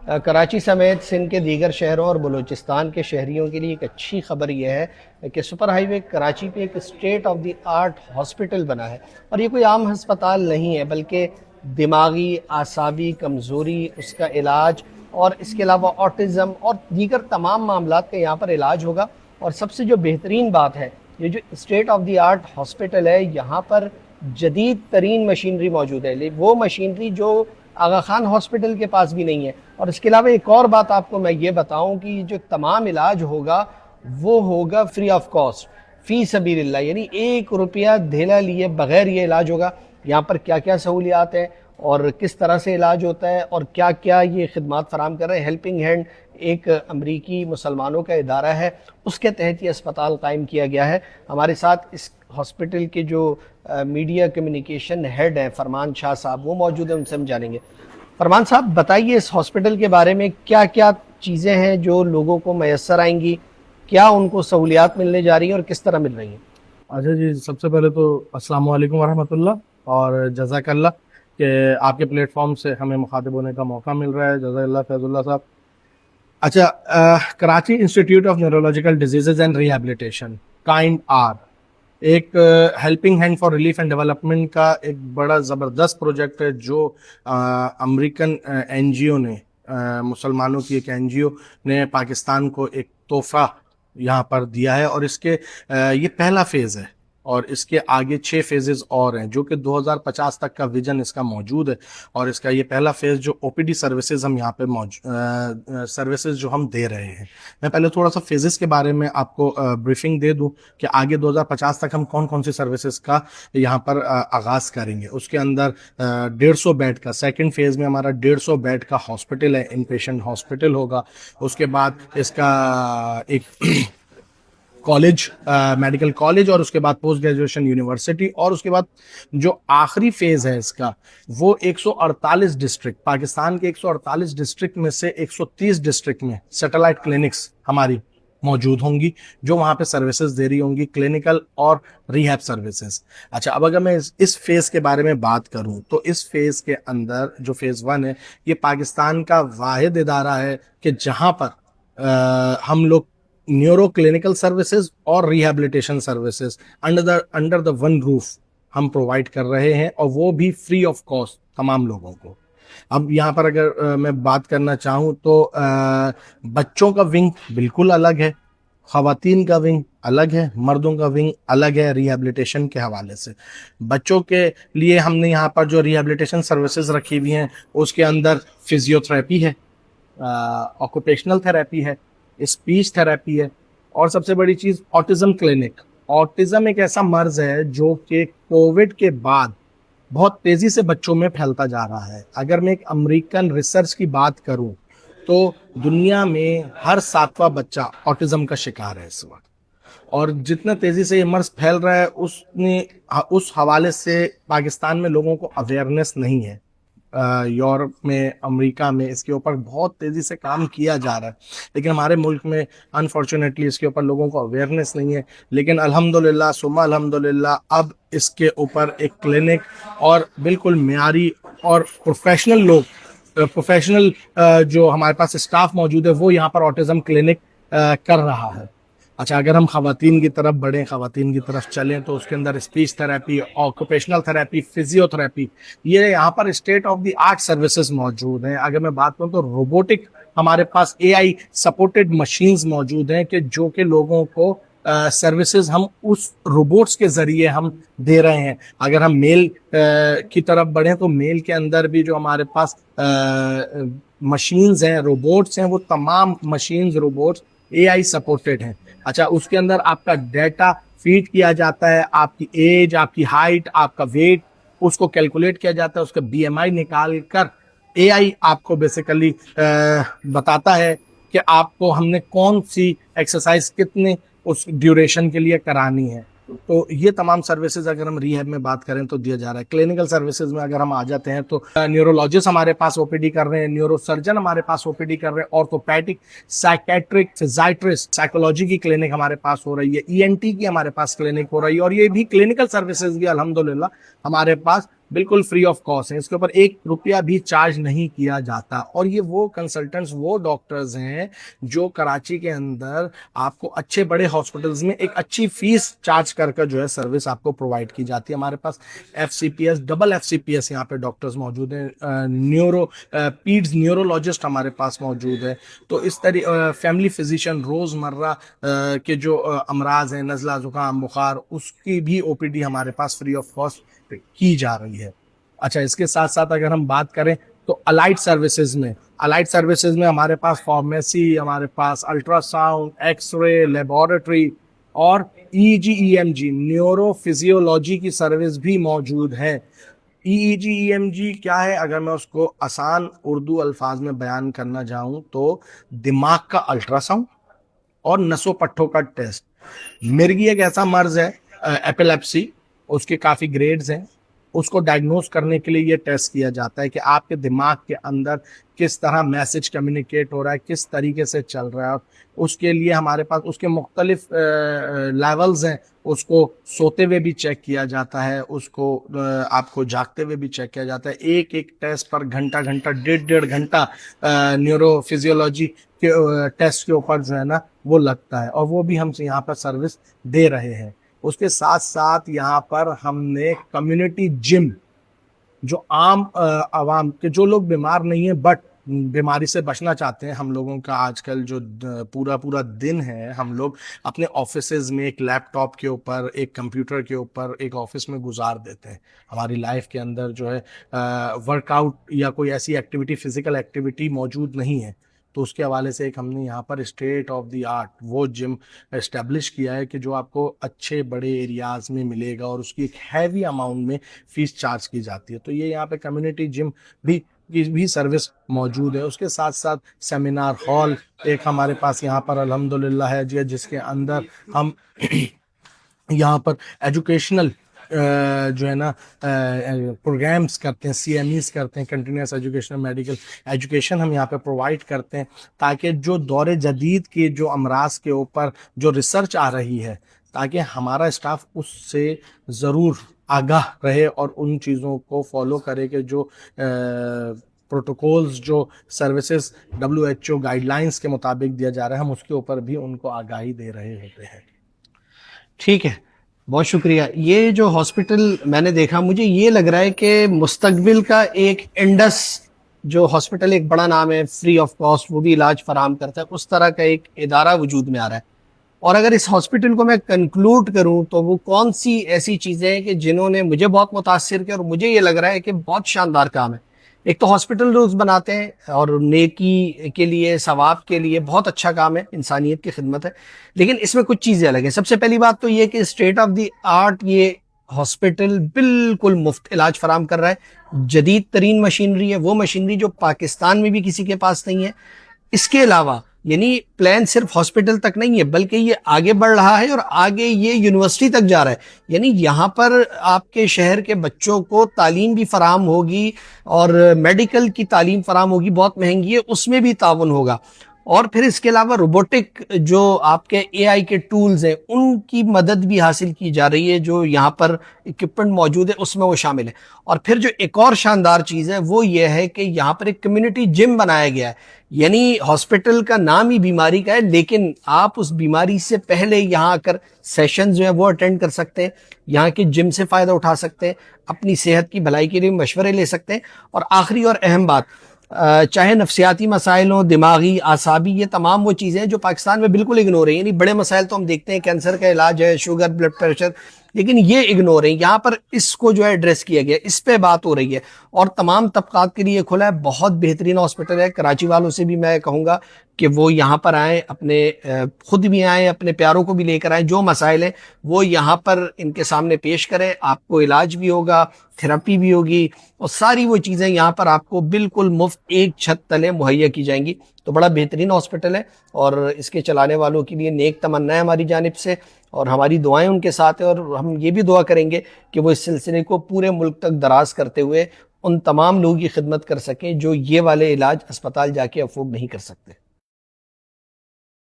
کراچی سمیت سندھ کے دیگر شہروں اور بلوچستان کے شہریوں کے لیے ایک اچھی خبر یہ ہے کہ سپر ہائی وے کراچی پہ ایک state of the art hospital بنا ہے، اور یہ کوئی عام ہسپتال نہیں ہے بلکہ دماغی اعصابی کمزوری، اس کا علاج اور اس کے علاوہ آٹزم اور دیگر تمام معاملات کا یہاں پر علاج ہوگا۔ اور سب سے جو بہترین بات ہے، یہ جو state of the art hospital ہے، یہاں پر جدید ترین مشینری موجود ہے، وہ مشینری جو آغا خان ہاسپٹل کے پاس بھی نہیں ہے۔ اور اس کے علاوہ ایک اور بات آپ کو میں یہ بتاؤں کہ جو تمام علاج ہوگا وہ ہوگا فری آف کاسٹ، فی سبیل اللہ، یعنی 1 روپیہ دھیلا لیے بغیر یہ علاج ہوگا۔ یہاں پر کیا کیا سہولیات ہیں اور کس طرح سے علاج ہوتا ہے اور کیا کیا یہ خدمات فراہم کر رہے ہیں۔ ہیلپنگ ہینڈ ایک امریکی مسلمانوں کا ادارہ ہے، اس کے تحت یہ اسپتال قائم کیا گیا ہے۔ ہمارے ساتھ اس ہاسپٹل کے جو میڈیا کمیونیکیشن ہیڈ ہیں فرمان شاہ صاحب، وہ موجود ہیں، ان سے ہم جانیں گے۔ فرمان صاحب بتائیے اس ہاسپٹل کے بارے میں، کیا کیا چیزیں ہیں جو لوگوں کو میسر آئیں گی، کیا ان کو سہولیات ملنے جا رہی ہیں اور کس طرح مل رہی ہیں؟ اچھا جی، سب سے پہلے تو السلام علیکم ورحمۃ اللہ اور جزاک اللہ کہ آپ کے پلیٹ فارم سے ہمیں مخاطب ہونے کا موقع مل رہا ہے۔ جزاک اللہ فیض اللہ صاحب۔ اچھا، Karachi institute of neurological diseases and rehabilitation KIND آر ایک helping hand for relief and development کا ایک بڑا زبردست پروجیکٹ ہے جو امریکن این جی او نے، مسلمانوں کی ایک این جی او نے پاکستان کو ایک تحفہ یہاں پر دیا ہے، اور اس کے یہ پہلا فیز ہے اور اس کے آگے 6 فیزز اور ہیں جو کہ 2050 تک کا ویژن اس کا موجود ہے، اور اس کا یہ پہلا فیز جو او پی ڈی سروسز ہم یہاں پہ سروسز جو ہم دے رہے ہیں۔ میں پہلے تھوڑا سا فیزز کے بارے میں آپ کو بریفنگ دے دوں کہ آگے 2050 تک ہم کون کون سی سروسز کا یہاں پر آغاز کریں گے۔ اس کے اندر 150 بیڈ کا، سیکنڈ فیز میں ہمارا 150 بیڈ کا ہاسپٹل ہے، ان پیشنٹ ہاسپٹل ہوگا۔ اس کے بعد اس کا ایک کالج، میڈیکل کالج، اور اس کے بعد پوسٹ گریجویشن یونیورسٹی، اور اس کے بعد جو آخری فیز ہے اس کا وہ 148 ڈسٹرکٹ، پاکستان کے 148 ڈسٹرکٹ میں سے 130 ڈسٹرکٹ میں سیٹلائٹ کلینکس ہماری موجود ہوں گی جو وہاں پہ سروسز دے رہی ہوں گی، کلینکل اور ریہیب سروسز۔ اچھا، اب اگر میں اس فیز کے بارے میں بات کروں تو اس فیز کے اندر جو فیز 1 ہے، یہ پاکستان کا واحد ادارہ ہے کہ جہاں پر ہم لوگ نیورو کلینکل سروسز اور rehabilitation services under the one roof ہم پرووائڈ کر رہے ہیں، اور وہ بھی فری آف کاسٹ تمام لوگوں کو۔ اب یہاں پر اگر میں بات کرنا چاہوں تو بچوں کا ونگ بالکل الگ ہے، خواتین کا ونگ الگ ہے، مردوں کا ونگ الگ ہے ریہیبلیٹیشن کے حوالے سے۔ بچوں کے لیے ہم نے یہاں پر جو ریہیبلیٹیشن سروسز رکھی ہوئی ہیں اس کے اندر فزیو تھراپی ہے، آکوپیشنل تھراپی ہے، اسپیچ تھراپی ہے، اور سب سے بڑی چیز آٹزم کلینک۔ آٹزم ایک ایسا مرض ہے جو کہ کووڈ کے بعد بہت تیزی سے بچوں میں پھیلتا جا رہا ہے۔ اگر میں ایک امریکن ریسرچ کی بات کروں تو دنیا میں ہر 7واں بچہ آٹزم کا شکار ہے اس وقت، اور جتنا تیزی سے یہ مرض پھیل رہا ہے اس حوالے سے پاکستان میں لوگوں کو اویئرنیس نہیں ہے۔ یورپ میں، امریکہ میں اس کے اوپر بہت تیزی سے کام کیا جا رہا ہے، لیکن ہمارے ملک میں انفارچونیٹلی اس کے اوپر لوگوں کو اویئرنیس نہیں ہے۔ لیکن الحمدللہ ثم الحمدللہ اب اس کے اوپر ایک کلینک اور بالکل معیاری اور پروفیشنل جو ہمارے پاس اسٹاف موجود ہے وہ یہاں پر آٹزم کلینک کر رہا ہے۔ اچھا، اگر ہم خواتین کی طرف بڑھیں، خواتین کی طرف چلیں تو اس کے اندر speech therapy, occupational therapy, physiotherapy, یہ یہاں پر state of the art services موجود ہیں۔ اگر میں بات کروں تو روبوٹک، ہمارے پاس اے آئی سپورٹڈ مشینز موجود ہیں کہ جو کہ لوگوں کو سروسز ہم اس روبوٹس کے ذریعے ہم دے رہے ہیں۔ اگر ہم میل کی طرف بڑھیں تو میل کے اندر بھی جو ہمارے پاس مشینز ہیں، روبوٹس ہیں، وہ تمام مشینز، روبوٹس اے آئی سپورٹڈ ہیں۔ اچھا، اس کے اندر آپ کا ڈیٹا فیڈ کیا جاتا ہے، آپ کی ایج، آپ کی ہائٹ، آپ کا ویٹ، اس کو کیلکولیٹ کیا جاتا ہے، اس کا بی ایم آئی نکال کر اے آئی آپ کو بیسیکلی بتاتا ہے کہ آپ کو ہم نے کون سی ایکسرسائز کتنے اس ڈیوریشن کے لیے کرانی ہے۔ تو یہ تمام سروسز اگر ہم ریہیب میں بات کریں تو دیا جا رہا ہے۔ کلینکل سروسز میں اگر ہم آ جاتے ہیں تو نیورولوجسٹ ہمارے پاس او پی ڈی کر رہے ہیں، نیورو سرجن ہمارے پاس او پی ڈی کر رہے ہیں، آرتھوپیڈک، سائکیٹرک، فزیاٹرسٹ، سائیکولوجی کی کلینک ہمارے پاس ہو رہی ہے، ای این ٹی کی ہمارے پاس کلینک ہو رہی ہے، اور یہ بھی کلینکل سروسز بھی الحمدللہ ہمارے پاس बिल्कुल फ्री ऑफ कॉस्ट हैं, इसके ऊपर 1 रुपया भी चार्ज नहीं किया जाता। और ये वो कंसल्टेंट्स, वो डॉक्टर्स हैं जो कराची के अंदर आपको अच्छे बड़े हॉस्पिटल्स में एक अच्छी फीस चार्ज कर जो है सर्विस आपको प्रोवाइड की जाती है। हमारे पास FCPS, डबल FCPS यहाँ पे डॉक्टर्स मौजूद हैं, पीड्स न्यूरोलॉजिस्ट हमारे पास मौजूद है। तो इस तरह फैमिली फिजिशियन, रोज़मर्रा के जो अमराज हैं, नज़ला, ज़ुकाम, बुखार, उसकी भी OPD हमारे पास फ्री ऑफ कॉस्ट की जा रही है। अच्छा, इसके साथ साथ अगर हम बात करें तो अलाइड सर्विसेज में हमारे पास फार्मेसी, हमारे पास अल्ट्रासाउंड, एक्सरे, लेबोरेटरी और EEG EMG न्यूरो फिजियोलॉजी की सर्विस भी मौजूद है। EEG EMG क्या है, अगर मैं उसको आसान उर्दू अल्फाज में बयान करना चाहूँ तो दिमाग का अल्ट्रासाउंड और नसों पट्टों का टेस्ट। मिर्गी एक ऐसा मर्ज है, एपिलेप्सी, उसके काफ़ी ग्रेड्स हैं, उसको डायग्नोस करने के लिए ये टेस्ट किया जाता है कि आपके दिमाग के अंदर किस तरह मैसेज कम्युनिकेट हो रहा है, किस तरीके से चल रहा है। उसके लिए हमारे पास उसके मुख्तलिफ लेवल्स हैं, उसको सोते हुए भी चेक किया जाता है, उसको आपको जागते हुए भी चेक किया जाता है। एक एक टेस्ट पर घंटा, डेढ़ घंटा न्यूरो फिजियोलॉजी के टेस्ट के ऊपर जो है ना वो लगता है, और वो भी हम यहाँ पर सर्विस दे रहे हैं। उसके साथ साथ यहाँ पर हमने कम्युनिटी जिम, जो आम आवाम के जो लोग बीमार नहीं हैं बट बीमारी से बचना चाहते हैं, हम लोगों का आजकल जो पूरा दिन है, हम लोग अपने ऑफिसेज में एक लैपटॉप के ऊपर, एक कंप्यूटर के ऊपर एक ऑफिस में गुजार देते हैं। हमारी लाइफ के अंदर जो है वर्कआउट या कोई ऐसी एक्टिविटी, फिजिकल एक्टिविटी मौजूद नहीं है। तो उसके हवाले से एक हमने यहाँ पर स्टेट ऑफ द आर्ट वो जिम एस्टेब्लिश किया है कि जो आपको अच्छे बड़े एरियाज़ में मिलेगा और उसकी एक हैवी अमाउंट में फ़ीस चार्ज की जाती है। तो ये यहाँ पे कम्युनिटी जिम भी सर्विस मौजूद है। उसके साथ साथ सेमिनार हॉल एक हमारे पास यहाँ पर अल्हम्दुलिल्लाह है जी, जिसके अंदर हम यहाँ पर एजुकेशनल जो है ना प्रोग्राम्स करते हैं, CMEs करते हैं, कंटिन्यूस एजुकेशनल मेडिकल एजुकेशन हम यहाँ पे प्रोवाइड करते हैं, ताकि जो दौरे जदीद के जो अमराज के ऊपर जो रिसर्च आ रही है, ताकि हमारा स्टाफ उससे ज़रूर आगाह रहे और उन चीज़ों को फॉलो करे कि जो प्रोटोकॉल्स, जो सर्विसेज WHO गाइडलाइंस के मुताबिक दिया जा रहा है, हम उसके ऊपर भी उनको आगाही दे रहे होते हैं। ठीक है, बहुत शुक्रिया। ये जो हॉस्पिटल मैंने देखा, मुझे ये लग रहा है कि मुस्तकबिल का एक इंडस जो हॉस्पिटल, एक बड़ा नाम है, फ्री ऑफ कॉस्ट वो भी इलाज फराहम करता है, उस तरह का एक इदारा वजूद में आ रहा है। और अगर इस हॉस्पिटल को मैं कंक्लूड करूं तो वो कौन सी ऐसी चीज़ें हैं कि जिन्होंने मुझे बहुत मुतासिर किया और मुझे ये लग रहा है कि बहुत शानदार काम है। एक तो हॉस्पिटल रोज़ बनाते हैं और नेकी के लिए, सवाब के लिए बहुत अच्छा काम है, इंसानियत की खिदमत है, लेकिन इसमें कुछ चीज़ें अलग हैं। सबसे पहली बात तो ये कि स्टेट ऑफ द आर्ट ये हॉस्पिटल बिल्कुल मुफ्त इलाज फराम कर रहा है। जदीद तरीन मशीनरी है, वो मशीनरी जो पाकिस्तान में भी किसी के पास नहीं है। इसके अलावा यानी प्लान सिर्फ हॉस्पिटल तक नहीं है, बल्कि ये आगे बढ़ रहा है और आगे ये यूनिवर्सिटी तक जा रहा है। यानी यहाँ पर आपके शहर के बच्चों को तालीम भी फराहम होगी और मेडिकल की तालीम फराहम होगी, बहुत महंगी है, उसमें भी ताउन होगा। और फिर इसके अलावा रोबोटिक जो आपके AI के टूल्स हैं, उनकी मदद भी हासिल की जा रही है, जो यहाँ पर इक्विपमेंट मौजूद है उसमें वो शामिल है। और फिर जो एक और शानदार चीज़ है वो ये है कि यहाँ पर एक कम्युनिटी जिम बनाया गया है। यानी हॉस्पिटल का नाम ही बीमारी का है, लेकिन आप उस बीमारी से पहले यहाँ आकर सेशन जो है वो अटेंड कर सकते हैं, यहाँ के जिम से फ़ायदा उठा सकते हैं, अपनी सेहत की भलाई के लिए मशवरे ले सकते हैं। और आखिरी और अहम बात, चाहे नफ्सियाती मसाइल हो, दिमागी, आसाबी, ये तमाम वो चीज़ें हैं जो पाकिस्तान में बिल्कुल इग्नोर है। यानी बड़े मसाइल तो हम देखते हैं, कैंसर का इलाज है, शुगर, ब्लड प्रेशर, लेकिन ये इग्नोर है। यहाँ पर इसको जो है एड्रेस किया गया, इस पे बात हो रही है और तमाम तबकात के लिए खुला है। बहुत बेहतरीन हॉस्पिटल है। कराची वालों से भी मैं कहूँगा कि वो यहाँ पर आएँ, अपने खुद भी आएँ, अपने प्यारों को भी लेकर आएँ। जो मसाइल हैं वो यहाँ पर इनके सामने पेश करें, आपको इलाज भी होगा, थेरेपी भी होगी और सारी वो चीज़ें यहाँ पर आपको बिल्कुल मुफ्त एक छत तले मुहैया की जाएंगी। तो बड़ा बेहतरीन हॉस्पिटल है और इसके चलाने वालों के लिए नेक तमन्ना है हमारी जानिब से और हमारी दुआएं उनके साथ है। और हम ये भी दुआ करेंगे कि वो इस सिलसिले को पूरे मुल्क तक दराज करते हुए उन तमाम लोगों की खिदमत कर सकें जो ये वाले इलाज अस्पताल जाके अफोर्ड नहीं कर सकते।